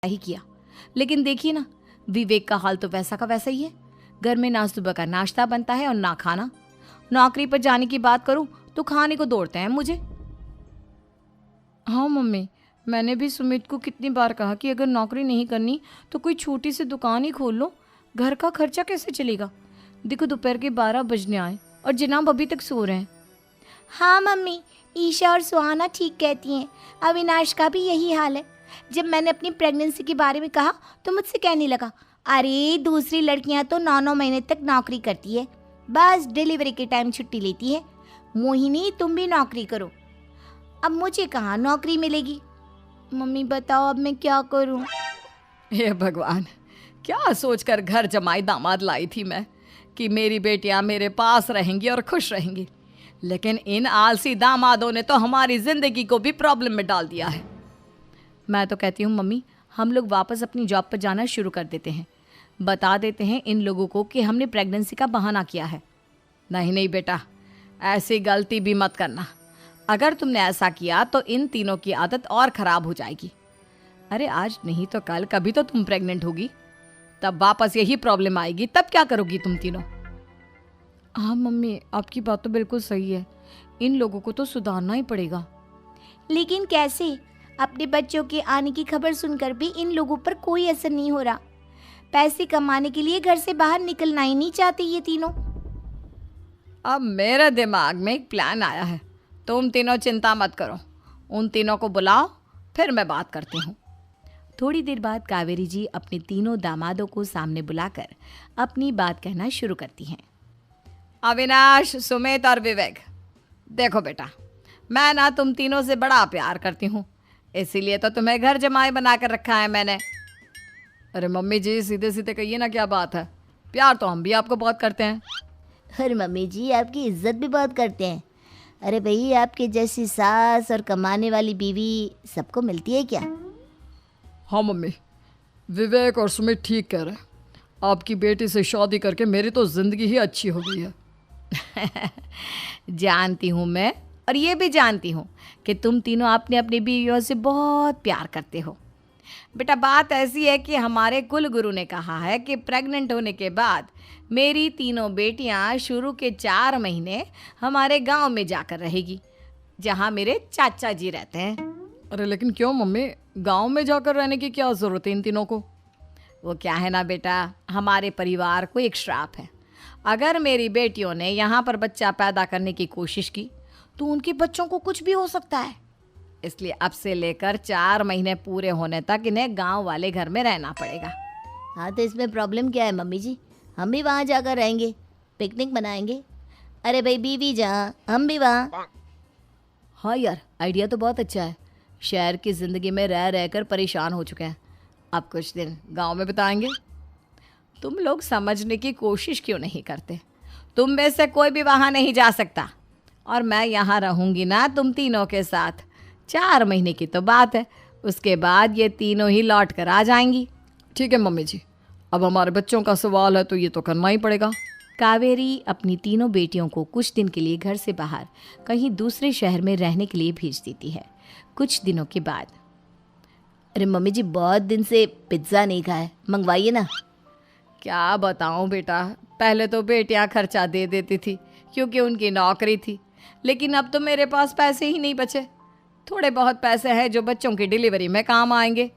ही किया। लेकिन देखिए ना, विवेक का हाल तो वैसा का वैसा ही है। घर में ना सुबह का नाश्ता बनता है और ना खाना। नौकरी पर जाने की बात करूं तो खाने को दौड़ते हैं मुझे। हाँ मम्मी, मैंने भी सुमित को कितनी बार कहा कि अगर नौकरी नहीं करनी तो कोई छोटी सी दुकान ही खोल लो। घर का खर्चा कैसे चलेगा? देखो दोपहर के 12 बजने आए और जनाब अभी तक सो रहे हैं। हाँ मम्मी, ईशा और सुहाना ठीक कहती हैं। अविनाश का भी यही हाल है। जब मैंने अपनी प्रेगनेंसी के बारे में कहा तो मुझसे कहने लगा, अरे दूसरी लड़कियां तो 9-9 महीने तक नौकरी करती है, बस डिलीवरी के टाइम छुट्टी लेती है। मोहिनी तुम भी नौकरी करो। अब मुझे कहाँ नौकरी मिलेगी? मम्मी बताओ अब मैं क्या करूँ? हे भगवान, क्या सोचकर घर जमाई दामाद लाई थी मैं कि मेरी बेटियां मेरे पास रहेंगी और खुश रहेंगी। लेकिन इन आलसी दामादों ने तो हमारी जिंदगी को भी प्रॉब्लम में डाल दिया है। मैं तो कहती हूँ मम्मी, हम लोग वापस अपनी जॉब पर जाना शुरू कर देते हैं। बता देते हैं इन लोगों को कि हमने प्रेगनेंसी का बहाना किया है। नहीं नहीं बेटा, ऐसी गलती भी मत करना। अगर तुमने ऐसा किया तो इन तीनों की आदत और ख़राब हो जाएगी। अरे आज नहीं तो कल कभी तो तुम प्रेग्नेंट होगी, तब वापस यही प्रॉब्लम आएगी। तब क्या करोगी तुम तीनों? हाँ मम्मी, आपकी बात तो बिल्कुल सही है। इन लोगों को तो सुधारना ही पड़ेगा। लेकिन कैसे? अपने बच्चों के आने की खबर सुनकर भी इन लोगों पर कोई असर नहीं हो रहा। पैसे कमाने के लिए घर से बाहर निकलना ही नहीं चाहते ये तीनों। अब मेरे दिमाग में एक प्लान आया है। तुम तीनों चिंता मत करो, उन तीनों को बुलाओ, फिर मैं बात करती हूँ। थोड़ी देर बाद कावेरी जी अपने तीनों दामादों को सामने बुलाकर अपनी बात कहना शुरू करती हैं। अविनाश, सुमित और विवेक, देखो बेटा, मैं ना तुम तीनों से बड़ा प्यार करती हूँ, इसीलिए तो तुम्हें घर जमाई बना कर रखा है मैंने। अरे मम्मी जी, सीधे सीधे कहिए ना, क्या बात है? प्यार तो हम भी आपको बहुत करते हैं। अरे मम्मी जी, आपकी इज्जत भी बहुत करते हैं। अरे भाई, आपके जैसी सास और कमाने वाली बीवी सबको मिलती है क्या? हाँ मम्मी, विवेक और सुमित ठीक कह रहे हैं। आपकी बेटी से शादी करके मेरी तो ज़िंदगी ही अच्छी हो गई है। जानती हूँ मैं, और ये भी जानती हूँ कि तुम तीनों अपने अपनी बीवियों से बहुत प्यार करते हो। बेटा, बात ऐसी है कि हमारे कुल गुरु ने कहा है कि प्रेग्नेंट होने के बाद मेरी तीनों बेटियां शुरू के 4 महीने हमारे गांव में जाकर रहेगी, जहां मेरे चाचा जी रहते हैं। अरे लेकिन क्यों मम्मी, गांव में जाकर रहने की क्या ज़रूरत है इन तीनों को? वो क्या है ना बेटा, हमारे परिवार को एक श्राप है। अगर मेरी बेटियों ने यहाँ पर बच्चा पैदा करने की कोशिश की तो उनके बच्चों को कुछ भी हो सकता है। इसलिए अब से लेकर 4 महीने पूरे होने तक इन्हें गांव वाले घर में रहना पड़ेगा। हाँ तो इसमें प्रॉब्लम क्या है मम्मी जी? हम भी वहाँ जाकर रहेंगे, पिकनिक मनाएंगे। अरे भाई बीवी जहाँ, हम भी वहाँ। हाँ यार, आइडिया तो बहुत अच्छा है। शहर की ज़िंदगी में रह रहकर परेशान हो चुके हैं, अब कुछ दिन गांव में बिताएंगे। तुम लोग समझने की कोशिश क्यों नहीं करते? तुम में से कोई भी वहाँ नहीं जा सकता, और मैं यहाँ रहूँगी ना तुम तीनों के साथ। 4 महीने की तो बात है, उसके बाद ये तीनों ही लौट कर आ जाएंगी। ठीक है मम्मी जी, अब हमारे बच्चों का सवाल है तो ये तो करना ही पड़ेगा। कावेरी अपनी तीनों बेटियों को कुछ दिन के लिए घर से बाहर कहीं दूसरे शहर में रहने के लिए भेज देती है। कुछ दिनों के बाद, अरे मम्मी जी, बहुत दिन से पिज्ज़ा नहीं खाया, मंगवाइए ना। क्या बताऊं बेटा, पहले तो बेटियां खर्चा दे देती थी क्योंकि उनकी नौकरी थी, लेकिन अब तो मेरे पास पैसे ही नहीं बचे। थोड़े बहुत पैसे हैं जो बच्चों की डिलीवरी में काम आएंगे।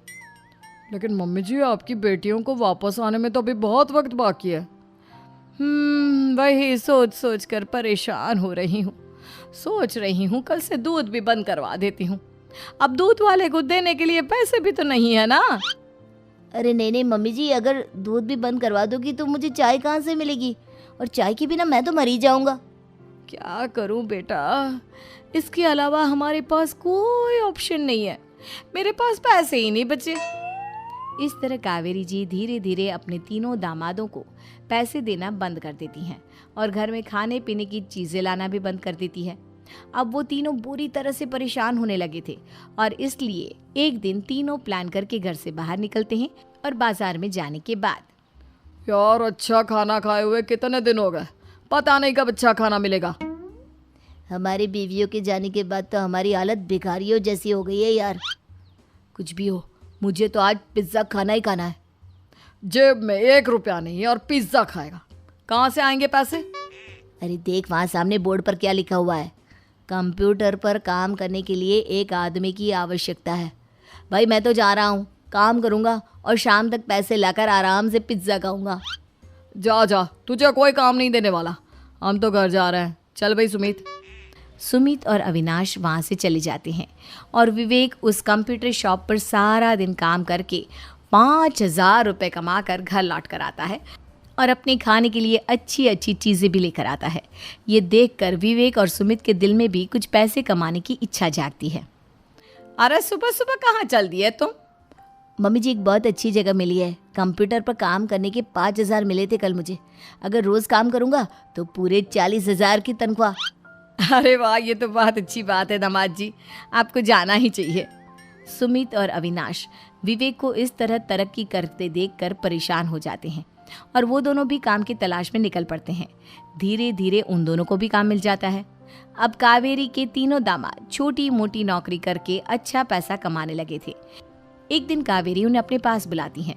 लेकिन मम्मी जी, आपकी बेटियों को वापस आने में तो अभी बहुत वक्त बाकी है। वही सोच सोच कर परेशान हो रही हूँ। सोच रही हूँ कल से दूध भी बंद करवा देती हूँ। अब दूध वाले को देने के लिए पैसे भी तो नहीं है ना। अरे नहीं नहीं मम्मी जी, अगर दूध भी बंद करवा दोगी तो मुझे चाय कहाँ से मिलेगी? और चाय के बिना मैं तो मर ही जाऊँगा। क्या करूं बेटा, इसके अलावा हमारे पास कोई ऑप्शन नहीं है। मेरे पास पैसे ही नहीं बचे। इस तरह कावेरी जी धीरे धीरे अपने तीनों दामादों को पैसे देना बंद कर देती हैं और घर में खाने पीने की चीज़ें लाना भी बंद कर देती है। अब वो तीनों बुरी तरह से परेशान होने लगे थे, और इसलिए एक दिन तीनों प्लान करके घर से बाहर निकलते हैं। और बाजार में जाने के बाद, यार अच्छा खाना खाए हुए कितने दिन हो गए, पता नहीं कब अच्छा खाना मिलेगा। हमारी बीवियों के जाने के बाद तो हमारी हालत भिखारियों जैसी हो गई है यार। कुछ भी हो, मुझे तो आज पिज्ज़ा खाना ही खाना है। जेब में 1 रुपया नहीं और पिज्ज़ा खाएगा, कहाँ से आएंगे पैसे? अरे देख वहाँ सामने बोर्ड पर क्या लिखा हुआ है, कंप्यूटर पर काम करने के लिए एक आदमी की आवश्यकता है। भाई मैं तो जा रहा हूँ, काम करूँगा और शाम तक पैसे लाकर आराम से पिज्ज़ा खाऊंगा। जा जा, तुझे कोई काम नहीं देने वाला, हम तो घर जा रहे हैं। चल भाई सुमित। सुमित और अविनाश वहाँ से चले जाते हैं और विवेक उस कंप्यूटर शॉप पर सारा दिन काम करके 5,000 रुपये कमा कर घर लौट कर आता है और अपने खाने के लिए अच्छी अच्छी चीज़ें भी लेकर आता है। ये देखकर विवेक और सुमित के दिल में भी कुछ पैसे कमाने की इच्छा जागती है। अरे सुबह सुबह कहाँ चल दिए तुम? मम्मी जी एक बहुत अच्छी जगह मिली है, कंप्यूटर पर काम करने के 5,000 मिले थे कल मुझे। अगर रोज़ काम करूँगा तो पूरे 40,000 की तनख्वाह। अरे वाह, ये तो बहुत अच्छी बात है दामाद जी, आपको जाना ही चाहिए। सुमित और अविनाश विवेक को इस तरह तरक्की करते देखकर परेशान हो जाते हैं और वो दोनों भी काम की तलाश में निकल पड़ते हैं। धीरे धीरे उन दोनों को भी काम मिल जाता है। अब कावेरी के तीनों दामाद छोटी मोटी नौकरी करके अच्छा पैसा कमाने लगे थे। एक दिन कावेरी उन्हें अपने पास बुलाती है।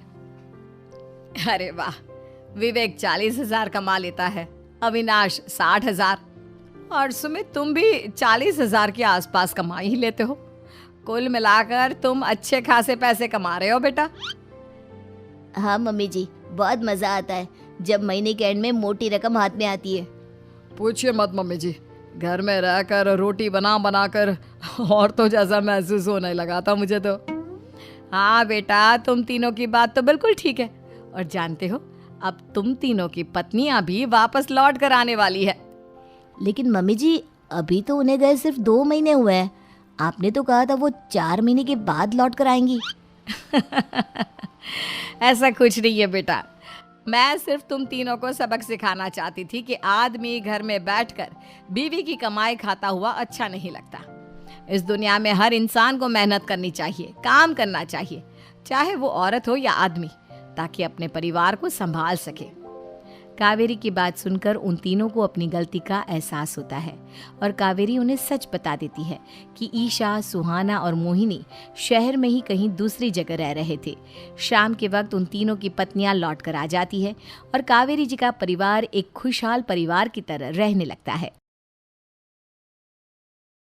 अरे वाह, विवेक 40,000 कमा लेता है, अविनाश 60,000 और सुमित तुम भी 40,000 के आसपास कमा ही लेते हो। कुल मिलाकर तुम अच्छे खासे पैसे कमा रहे हो बेटा। हाँ मम्मी जी, बहुत मज़ा आता है जब महीने के एंड में मोटी रकम हाथ में आती है। पूछिए मत मम्मी जी, घर में रहकर रोटी बना बना कर और तो जैसा महसूस होने लगा था मुझे तो। हाँ बेटा, तुम तीनों की बात तो बिल्कुल ठीक है और जानते हो अब तुम तीनों की पत्नियां भी वापस लौट कर आने वाली है। लेकिन मम्मी जी अभी तो उन्हें गए सिर्फ 2 महीने हुए हैं, आपने तो कहा था वो 4 महीने के बाद लौट कर आएंगी। ऐसा कुछ नहीं है बेटा, मैं सिर्फ तुम तीनों को सबक सिखाना चाहती थी कि आदमी घर में बैठकर बीवी की कमाई खाता हुआ अच्छा नहीं लगता। इस दुनिया में हर इंसान को मेहनत करनी चाहिए, काम करना चाहिए, चाहे वो औरत हो या आदमी, ताकि अपने परिवार को संभाल सके। कावेरी की बात सुनकर उन तीनों को अपनी गलती का एहसास होता है और कावेरी उन्हें सच बता देती है कि ईशा, सुहाना और मोहिनी शहर में ही कहीं दूसरी जगह रह रहे थे। शाम के वक्त उन तीनों की पत्नियां लौट कर आ जाती है और कावेरी जी का परिवार एक खुशहाल परिवार की तरह रहने लगता है।